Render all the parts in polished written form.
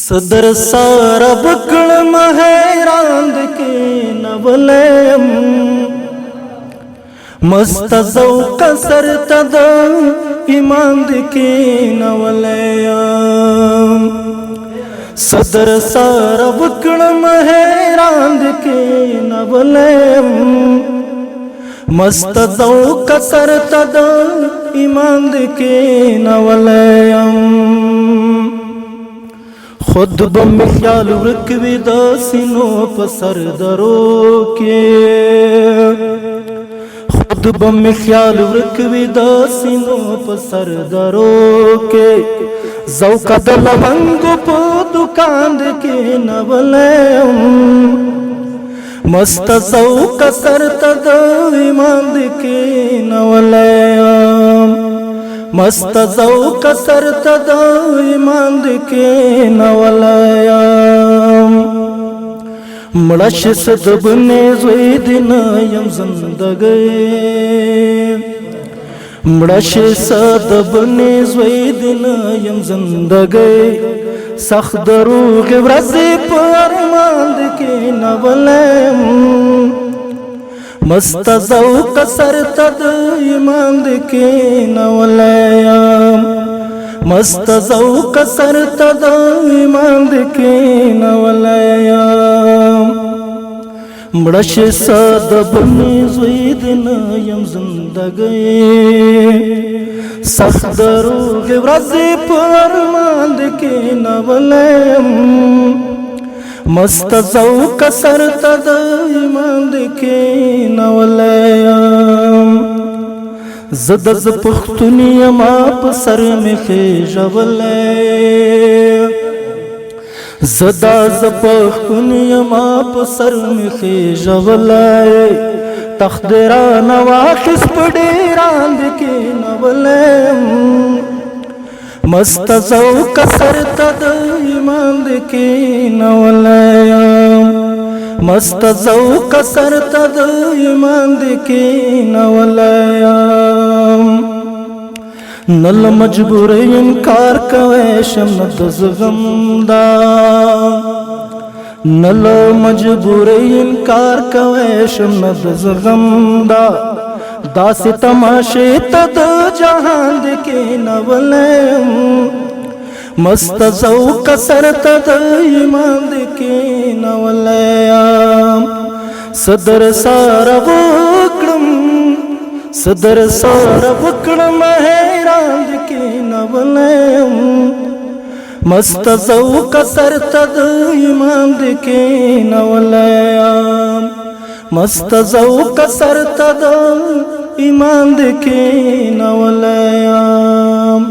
सदर सारा बकड़ महरांद के नवलयम मस्त ज़ौक़ सरतद इमांद के नवलयम सदर सारा बकड़ महरांद के नवलयम मस्त ज़ौक़ सरतद इमांद के नवलयम खुद बमिख्याल रकवी दासिनों पसर दरो के खुद बमिख्याल रकवी दासिनों पसर दरो के ज़ौक़ दलवंग पो दुकान के नवलयम मस्त ज़ौक़ सरतद इमांद के नवलयम मस्त ज़ौक़ सरतद इमांद के नवलयम मड़श सदबने ज़ुईदिन यम ज़िंदगी मड़श सदबने ज़ुईदिन यम ज़िंदगी सख्त दरूग़ व्रज़े पर मांद के नवलयम मस्त ज़ौक़ सरतद इमांद के नवलयम मस्त ज़ौक़ सरतद इमांद के नवलयम मड़श सदबने ज़ुईदिन यम ज़िंदगी सख्त दरूग़ व्रज़े पर मांद के नवलयम मस्त ज़ौक़ सरतद इमांद के नवलयम ज़दज़ पुख्तुनियम आप सर में खेजवले ज़दाज़ पुख्तुनियम आप सर में खेजवले तख्दरा नवाखिस पडेरांद के नवलयम मस्त ज़ौक़ सरतद इमांद के नवलयम मस्त ज़ौक़ सरतद इमांद के नवलयम नल मजबूर इनकार कवैशम दज़ गमदा नल मजबूर इनकार कवैशम दज़ गमदा दास तमाशे तद जहांद के नवलयम मस्त ज़ौक़ सरतद इमांद के नवलयम सदर सारा बकड़ महरांद के नवलयम मस्त ज़ौक़ सरतद इमांद के नवलयम मस्त ज़ौक़ सरतद इमांद के नवलयम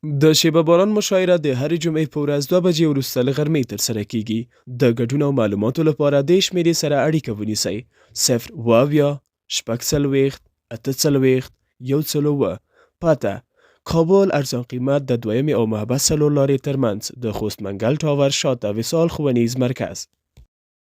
د شیبه باران مشاعره د هرې جمعې په ورځ 2 بجې وروسته له غرمې ترسره کیږي. د ګډون او معلوماتو لپاره د شمیرې سره اړیکه ونیسئ 0 پته کابل ارزان قیمت د دویمې او محبس څلور لارې ترمنځ د خوست منگل ټاور شاته وصال ښوونیز مرکز